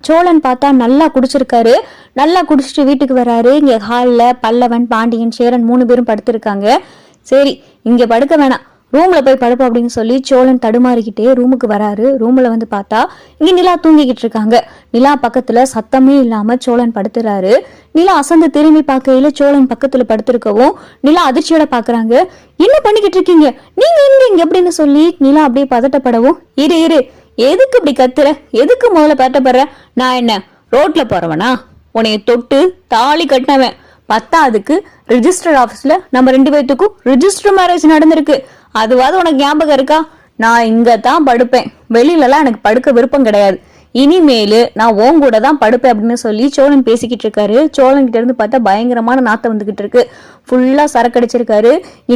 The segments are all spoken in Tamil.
சோழன் பார்த்தா நல்லா குடிச்சிருக்காரு. நல்லா குடிச்சிட்டு வீட்டுக்கு வராரு. இங்க ஹால்ல பல்லவன், பாண்டியன், சேரன் 3 பேரும் படுத்திருக்காங்க. சரி, இங்க படுக்க வேணாம், ரூம்ல போய் படுப்போம் அப்படின்னு சொல்லி சோழன் தடுமாறிக்கிட்டே ரூமுக்கு வராரு. ரூம்ல வந்து பார்த்தா இங்க நிலா தூங்கிக்கிட்டு இருக்காங்க. நிலா பக்கத்துல சத்தமே இல்லாம சோழன் படுத்துறாரு. நிலா அசந்து திரும்பி பார்க்கையில சோழன் பக்கத்துல படுத்திருக்கவும் நிலா அதிர்ச்சியோட பாக்குறாங்க. என்ன பண்ணிக்கிட்டு இருக்கீங்க, நீங்க இங்க அப்படின்னு சொல்லி நிலா அப்படியே பதட்டப்படவும், இரு இரு, எதுக்கு இப்படி கத்துற, எதுக்கு முதல்ல பதட்டப்படுற, நான் என்ன ரோட்ல போறவனா, உன்னைய தொட்டு தாலி கட்டினவன், பத்தாதுக்கு ரிஜிஸ்டர் ஆபீஸ்ல நம்ம 2 பேத்துக்கும் ரிஜிஸ்டர் மேரேஜ் நடந்திருக்கு, அதுவாது உனக்கு ஞாபகம் இருக்கா, நான் இங்கதான் படுப்பேன், வெளியிலலாம் எனக்கு படுக்க விருப்பம் கிடையாது, இனிமேலு நான் உன் கூட தான் படுப்பேன் அப்படின்னு சொல்லி சோழன் பேசிக்கிட்டு இருக்காரு. சோழன் கிட்ட இருந்து பார்த்தா பயங்கரமான நாத்தம் வந்துகிட்டு இருக்கு. ஃபுல்லா சரக்கடிச்சிருக்காரு.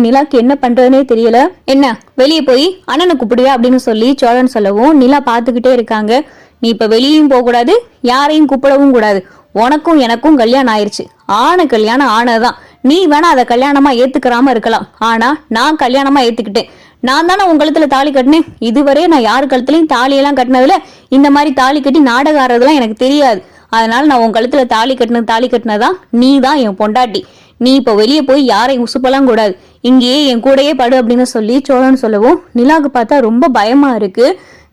நிலாக்கு என்ன பண்றதுனே தெரியல. என்ன வெளியே போய் அண்ணனை கூப்பிடுவியா அப்படின்னு சொல்லி சோழன் சொல்லவும் நிலா பாத்துக்கிட்டே இருக்காங்க. நீ இப்ப வெளியும் போக கூடாது, யாரையும் கூப்பிடவும் கூடாது, உனக்கும் எனக்கும் கல்யாணம் ஆயிருச்சு, ஆன கல்யாணம் ஆனதுதான், நீ வேணா அதை கல்யாணமா ஏத்துக்கிறாம இருக்கலாம், ஆனா நான் கல்யாணமா ஏத்துக்கிட்டேன், நான் தானே உன் கழுத்துல தாலி கட்டினேன், இதுவரை நான் யாரு கழுத்துலயும் தாலியெல்லாம் கட்டினதுல இந்த மாதிரி தாலி கட்டி நாடகம் ஆடுறதுலாம் எனக்கு தெரியாது, அதனால நான் உன் கழுத்துல தாலி கட்டினதான், நீ தான் என் பொண்டாட்டி, நீ இப்ப வெளியே போய் யாரையும் உசுப்பெல்லாம் கூடாது, இங்கேயே என் கூடயே படு அப்படின்னு சொல்லி சோழன் சொல்லவும் நிலாவுக்கு பார்த்தா ரொம்ப பயமா இருக்கு.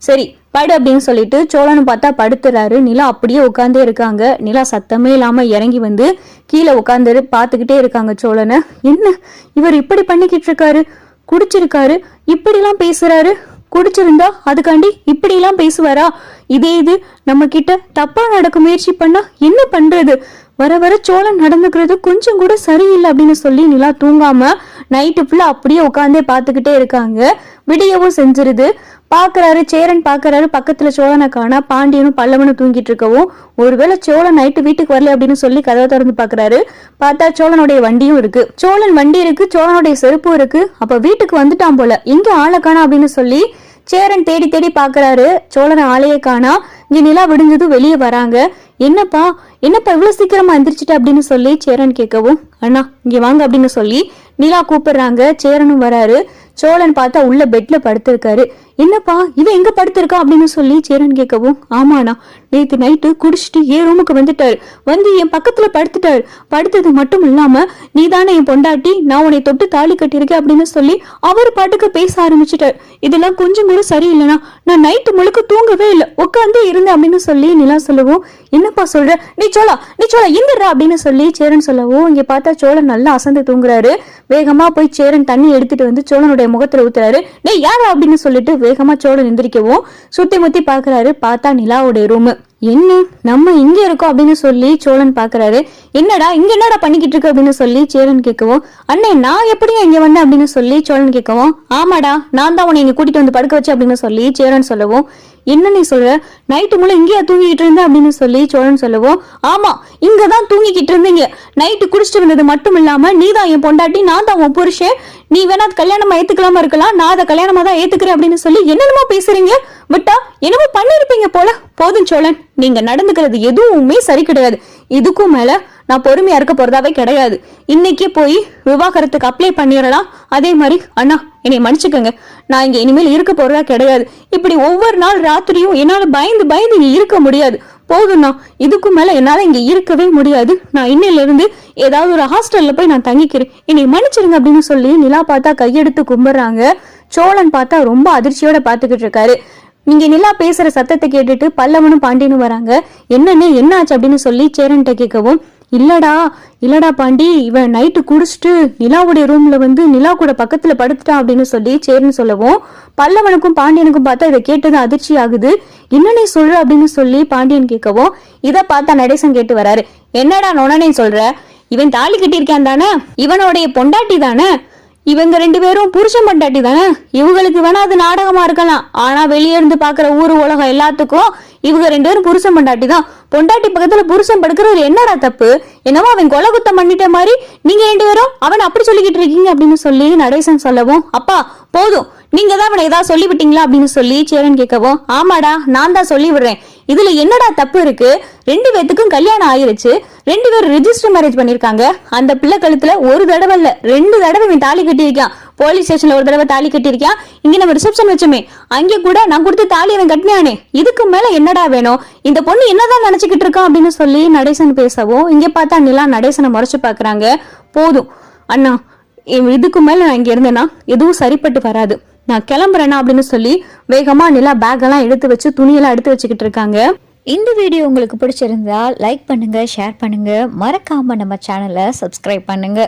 சரி படு அப்படின்னு சொல்லிட்டு சோழன் பார்த்தா படுத்துறாரு. நிலா அப்படியே உட்கார்ந்தே இருக்காங்க. நிலா சத்தமே இல்லாம இறங்கி வந்து கீழே உட்கார்ந்து பாத்துக்கிட்டே இருக்காங்க சோழனை. என்ன இவர் இப்படி பண்ணிக்கிட்டு இருக்காரு, குடிச்சிருக்காரு, இப்படி எல்லாம் பேசுறாரு, குடிச்சிருந்தா அதுக்காண்டி இப்படி எல்லாம் பேசுவாரா, இதே இது நம்ம கிட்ட தப்பா நடக்க முயற்சி பண்ணா என்ன பண்றது, வர வர சோழன் நடந்துக்கிறது கொஞ்சம் கூட சரியில்லை அப்படின்னு சொல்லி நிலா தூங்காம நைட்டு ஃபுல்லா அப்படியே உட்காந்தே பாத்துக்கிட்டே இருக்காங்க. விடியவும் செஞ்சிருது. பாக்குறாரு, சேரன் பாக்குறாரு, பக்கத்துல சோழனை காணா. பாண்டியனும் பல்லவனும் தூங்கிட்டு இருக்கவும் ஒருவேளை சோழன் நைட்டு வீட்டுக்கு வரல அப்படின்னு சொல்லி கதவை திறந்து பாக்குறாரு. பார்த்தா சோழனுடைய வண்டியும் இருக்கு. சோழன் வண்டி இருக்கு, சோழனுடைய செருப்பும் இருக்கு. அப்ப வீட்டுக்கு வந்துட்டான் போல, எங்க ஆளை காணா அப்படின்னு சொல்லி சேரன் தேடி தேடி பாக்குறாரு. சோழனை ஆளையே காணா. இங்க நிலா விடிஞ்சதும் வெளியே வராங்க. என்னப்பா இவ்வளவு சீக்கிரமா எந்திரிச்சிட்ட அப்படின்னு சொல்லி சேரன் கேட்கவும், அண்ணா இங்க வாங்க அப்படின்னு சொல்லி நிலா கூப்பிடுறாங்க. சேரனும் வராரு. சோழன் பார்த்தா உள்ள பெட்ல படுத்திருக்காரு. என்னப்பா இவன் எங்க படுத்திருக்கா அப்படின்னு சொல்லி சேரன் கேட்கவும், ஆமாண்ணா நேத்து நைட்டு குடிச்சிட்டு என் ரூமுக்கு வந்துட்டாரு, வந்து என் பக்கத்துல படுத்துட்டாரு, படுத்தது மட்டும் இல்லாம நீ தானே என் பொண்டாட்டி, நான் உன்னை தொட்டு தாலி கட்டியிருக்கேன் அப்படின்னு சொல்லி அவர் பாட்டுக்கு பேச ஆரம்பிச்சுட்டாரு, இதெல்லாம் கொஞ்சம் கூட சரியில்லைனா, நான் நைட்டு முழுக்க தூங்கவே இல்லை, உட்காந்து இருந்தேன் அப்படின்னு சொல்லி நிலா சொல்லவும், என்னப்பா சொல்ற, நீ சோழா இந்துடுறா அப்படின்னு சொல்லி சேரன் சொல்லவும், இங்க பார்த்தா சோழன் நல்லா அசந்து தூங்குறாரு. வேகமா போய் சேரன் தண்ணி எடுத்துட்டு வந்து சோழனுடைய முகத்துல ஊத்துறாரு. நீ யாரா அப்படின்னு சொல்லிட்டு வேகமா சோழன் எந்திரிக்கவும் சுத்தி முத்தி பாக்குறாரு. பார்த்தா நிலாவுடைய ரூம். என்ன நம்ம இங்க இருக்கோம் அப்படின்னு சொல்லி சோழன் பாக்குறாரு. என்னடா இங்க என்னடா பண்ணிக்கிட்டு இருக்கு அப்படின்னு சொல்லி சேரன் கேட்கவும், அண்ணே நான் எப்படியா இங்க வந்தேன் அப்படின்னு சொல்லி சோழன் கேட்கவும், ஆமாடா நான் தான் உன்னை இங்க கூட்டிட்டு வந்து படுக்க வச்சு அப்படின்னு சொல்லி சேரன் சொல்லவும், என்ன நீ சொல்ற, நைட்டு முள்ள இங்கேயா தூங்கிக்கிட்டு இருந்த அப்படின்னு சொல்லி சோழன் சொல்லவும், ஆமா இங்கதான் தூங்கிக்கிட்டு இருந்தீங்க, நைட்டு குடிச்சிட்டு வந்தது மட்டும் இல்லாம நீ தான் என் பொண்டாட்டி, நான் தான் உன் புருஷன், நீ வேணா கல்யாணமா ஏத்துக்கலாமா இருக்கலாம், நான் அதை கல்யாணமா தான் ஏத்துக்கிறேன் அப்படின்னு சொல்லி என்னென்னமோ பேசுறீங்க, விட்டா என்னமோ பண்ணிருப்பீங்க போல, போதும் சோழன் நீங்க நடந்துக்கிறது எதுவுமே சரி கிடையாது, இதுக்கும் மேல நான் பொறுமையா இருக்க போறதாவே கிடையாது, இன்னைக்கே போய் விவாகரத்துக்கு அப்ளை பண்ணிடலாம், அதே மாதிரி அண்ணா என்னை மன்னிச்சுக்கோங்க, நான் இங்க இனிமேல் இருக்க போறதா கிடையாது, இப்படி ஒவ்வொரு நாள் ராத்திரியும் என்னால பயந்து இங்க இருக்க முடியாது, போதும்ண்ணா இதுக்கும் மேல என்னால இங்க இருக்கவே முடியாது, நான் இன்னையில இருந்து ஏதாவது ஒரு ஹாஸ்டல்ல போய் நான் தங்கிக்கிறேன், என்னை மன்னிச்சிருங்க அப்படின்னு சொல்லி நிலா பார்த்தா கையெடுத்து கும்பிடுறாங்க. சோழன் பார்த்தா ரொம்ப அதிர்ச்சியோட பாத்துக்கிட்டு இருக்காரு. நீங்க நிலா பேசுற சத்தத்தை கேட்டுட்டு பல்லவனும் பாண்டியனும் வராங்க. என்ன ஆச்சு அப்படின்னு சொல்லி சேரன்ட்ட கேட்கவும், இல்லடா பாண்டி, இவன் நைட்டு குடிச்சிட்டு நிலாவுடைய ரூம்ல வந்து நிலா கூட பக்கத்துல படுத்துட்டான் அப்படின்னு சொல்லி சேரன் சொல்லவும், பல்லவனுக்கும் பாண்டியனுக்கும் பார்த்தா இதை கேட்டது அதிர்ச்சி ஆகுது. என்ன நீ சொல்ற அப்படின்னு சொல்லி பாண்டியன் கேட்கவும், இதை பார்த்தா நடேசன் கேட்டு வராரு. என்னடா நொனனே சொல்ற, இவன் தாலி கட்டியிருக்கான் தானே, இவனுடைய பொண்டாட்டி தானே, இவங்க 2 பேரும் புருஷன் பொண்டாட்டி தானே, இவங்களுக்கு வேணா அது நாடகமா இருக்கலாம், ஆனா வெளியே இருந்து பாக்குற ஊரு உலகம் எல்லாத்துக்கும் இவங்க 2 பேரும் புருஷன் பொண்டாட்டி தான், பொண்டாட்டி பக்கத்துல புருஷன் படுக்கிறது என்னடா தப்பு, என்னவோ அவன் கொலை குத்தம் பண்ணிட்ட மாதிரி நீங்க 2 பேரும் அவன் அப்படி சொல்லிக்கிட்டு இருக்கீங்க அப்படின்னு சொல்லி நடேசன் சொல்லவும், அப்பா போதும் நீங்க தான் அவனை ஏதாவது சொல்லி விட்டீங்களா அப்படின்னு சொல்லி சேரன் கேட்கவும், ஆமாடா நான் தான் சொல்லி விடுறேன், இதுல என்னடா தப்பு இருக்கு, 2 பேத்துக்கும் கல்யாணம் ஆயிருச்சு, 2 பேரும் ரிஜிஸ்டர் மேரேஜ் பண்ணிருக்காங்க, அந்த பிள்ளை கழுத்துல ஒரு தடவை இல்ல 2 தடவை இவன் தாலி கட்டியிருக்கான், போலீஸ் ஸ்டேஷன்ல ஒரு தடவை தாலி கட்டியிருக்கியா, இங்க நம்ம ரிசப்ஷன் வச்சோமே அங்கே கூட நான் கொடுத்து தாலி அவன் கட்டினானே, இதுக்கு மேல என்னடா வேணும், இந்த பொண்ணு என்னதான் நினைச்சுக்கிட்டு இருக்கான் அப்படின்னு சொல்லி நடேசன் பேசவும் இங்க பார்த்தா நிலா நடேசனை முறைச்சு பாக்குறாங்க. போதும் அண்ணா, இதுக்கு மேல நான் இங்க இருந்தேன்னா எதுவும் சரிப்பட்டு வராது, நான் கிளம்புறேன்னா அப்படின்னு சொல்லி வேகமா நிலா பேக் எல்லாம் எடுத்து வச்சு துணியெல்லாம் எடுத்து வச்சுக்கிட்டு இருக்காங்க. இந்த வீடியோ உங்களுக்கு பிடிச்சிருந்தா லைக் பண்ணுங்க, ஷேர் பண்ணுங்க, மறக்காம நம்ம சேனலை சப்ஸ்கிரைப் பண்ணுங்க.